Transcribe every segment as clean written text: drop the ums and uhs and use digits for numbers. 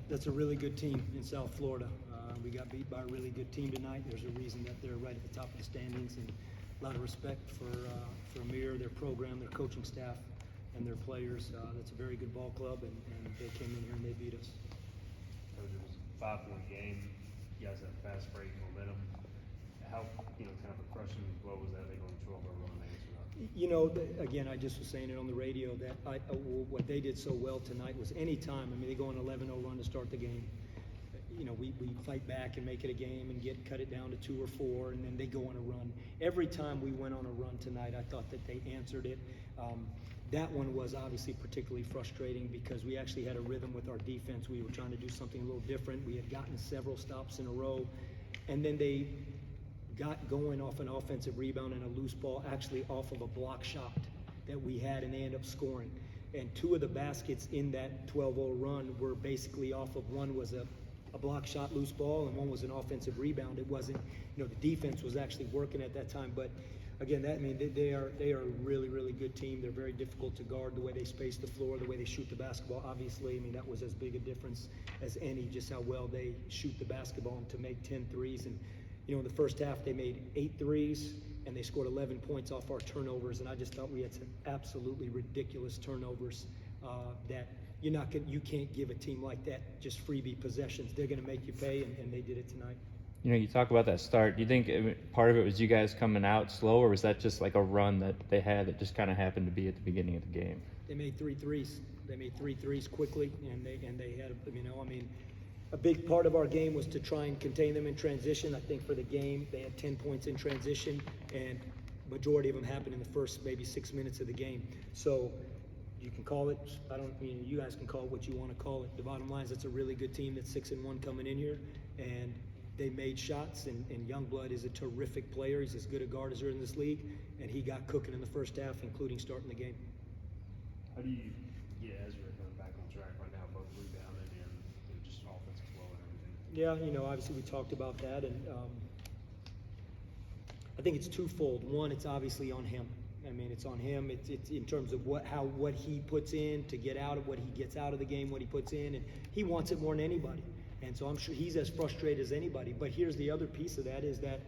that's a really good team in South Florida. We got beat by a really good team tonight. There's a reason that they're right at the top of the standings, and a lot of respect for Amir, their program, their coaching staff, and their players. That's a very good ball club, and they came in here and they beat us. It was a 5-point game. You guys have fast break momentum. How, kind of a crushing blow was that? They go on 12 or run Again, I just was saying it on the radio that what they did so well tonight was any time. I mean, they go on 11-0 run to start the game. We fight back and make it a game and cut it down to 2 or 4, and then they go on a run. Every time we went on a run tonight, I thought that they answered it. That one was obviously particularly frustrating because we actually had a rhythm with our defense. We were trying to do something a little different. We had gotten several stops in a row, and then they got going off an offensive rebound and a loose ball, actually off of a block shot that we had, and they ended up scoring. And 2 of the baskets in that 12-0 run were basically off of, one was a block shot, loose ball, and one was an offensive rebound. It wasn't, the defense was actually working at that time. But again, they are a really, really good team. They're very difficult to guard, the way they space the floor, the way they shoot the basketball. Obviously, that was as big a difference as any, just how well they shoot the basketball and to make 10 threes. And in the first half, they made 8 threes, and they scored 11 points off our turnovers. And I just thought we had some absolutely ridiculous turnovers that you can't give a team like that just freebie possessions. They're going to make you pay, and they did it tonight. You talk about that start. Do you think part of it was you guys coming out slow, or was that just like a run that they had that just kind of happened to be at the beginning of the game? They made 3 threes. They made 3 threes quickly, and they had a big part of our game was to try and contain them in transition. I think for the game, they had 10 points in transition, and majority of them happened in the first maybe 6 minutes of the game. So you can call it, you guys can call it what you want to call it. The bottom line is it's a really good team that's 6-1 coming in here, and they made shots, and Youngblood is a terrific player. He's as good a guard as there in this league, and he got cooking in the first half, including starting the game. How do you get Ezra coming back on track right now, both rebounding and just offensive flow and everything? Yeah, obviously we talked about that, and I think it's twofold. One, it's obviously on him. It's on him. It's in terms of what he puts in to get out of what he gets out of the game, what he puts in, and he wants it more than anybody. And so I'm sure he's as frustrated as anybody. But here's the other piece of that is that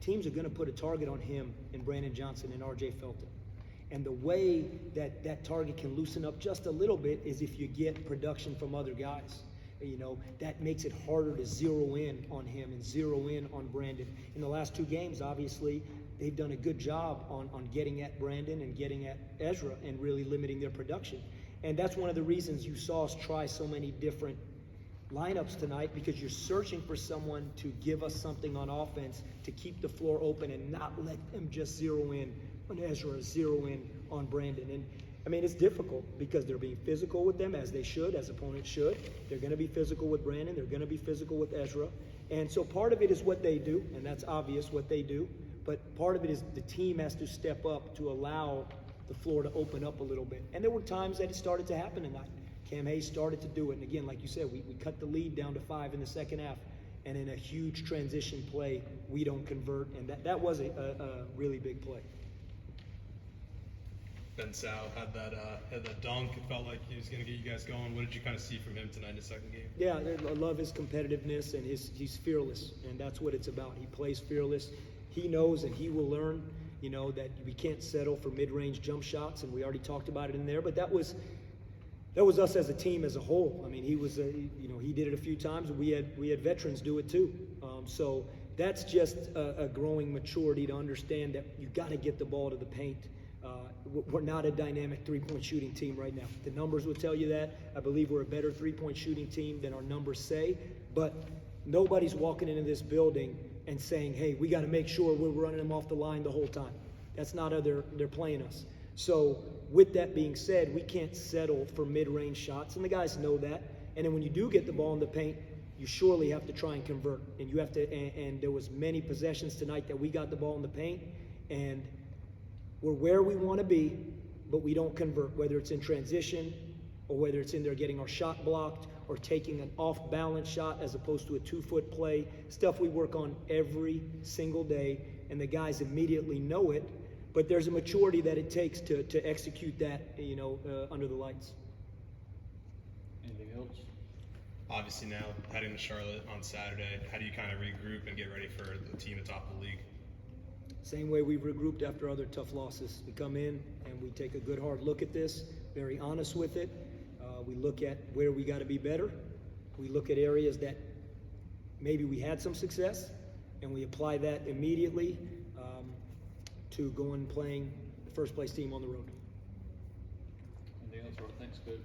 teams are going to put a target on him and Brandon Johnson and R.J. Felton. And the way that target can loosen up just a little bit is if you get production from other guys. That makes it harder to zero in on him and zero in on Brandon. In the last 2 games, obviously, they've done a good job on getting at Brandon and getting at Ezra and really limiting their production. And that's one of the reasons you saw us try so many different lineups tonight, because you're searching for someone to give us something on offense to keep the floor open and not let them just zero in on Ezra, zero in on Brandon. And it's difficult because they're being physical with them, as they should, as opponents should. They're going to be physical with Brandon. They're going to be physical with Ezra. And so part of it is what they do, and that's obvious what they do. But part of it is the team has to step up to allow the floor to open up a little bit. And there were times that it started to happen tonight. Cam Hayes started to do it. And again, like you said, we cut the lead down to 5 in the second half. And in a huge transition play, we don't convert. And that was a really big play. Ben Sal had that dunk. It felt like he was going to get you guys going. What did you kind of see from him tonight in the second game? Yeah, I love his competitiveness, and he's fearless. And that's what it's about. He plays fearless. He knows, and he will learn, that we can't settle for mid-range jump shots. And we already talked about it in there. But that was us as a team as a whole. He was, he did it a few times, and we had veterans do it too. So that's just a growing maturity to understand that you got to get the ball to the paint. We're not a dynamic three-point shooting team right now. The numbers will tell you that. I believe we're a better three-point shooting team than our numbers say. But nobody's walking into this building and saying, hey, we got to make sure we're running them off the line the whole time. That's not how they're playing us. So with that being said, we can't settle for mid-range shots, and the guys know that. And then when you do get the ball in the paint, you surely have to try and convert. And you have to. And there was many possessions tonight that we got the ball in the paint, and we're where we want to be, but we don't convert, whether it's in transition or whether it's in there getting our shot blocked or taking an off-balance shot as opposed to a 2-foot play, stuff we work on every single day, and the guys immediately know it, but there's a maturity that it takes to execute that, under the lights. Anything else? obviously now heading to Charlotte on Saturday, how do you kind of regroup and get ready for the team at top of the league? Same way we've regrouped after other tough losses. We come in and we take a good hard look at this, very honest with it. We look at where we got to be better. We look at areas that maybe we had some success, and we apply that immediately to going and playing the first place team on the road. Anything else, Roy? Thanks, Coach.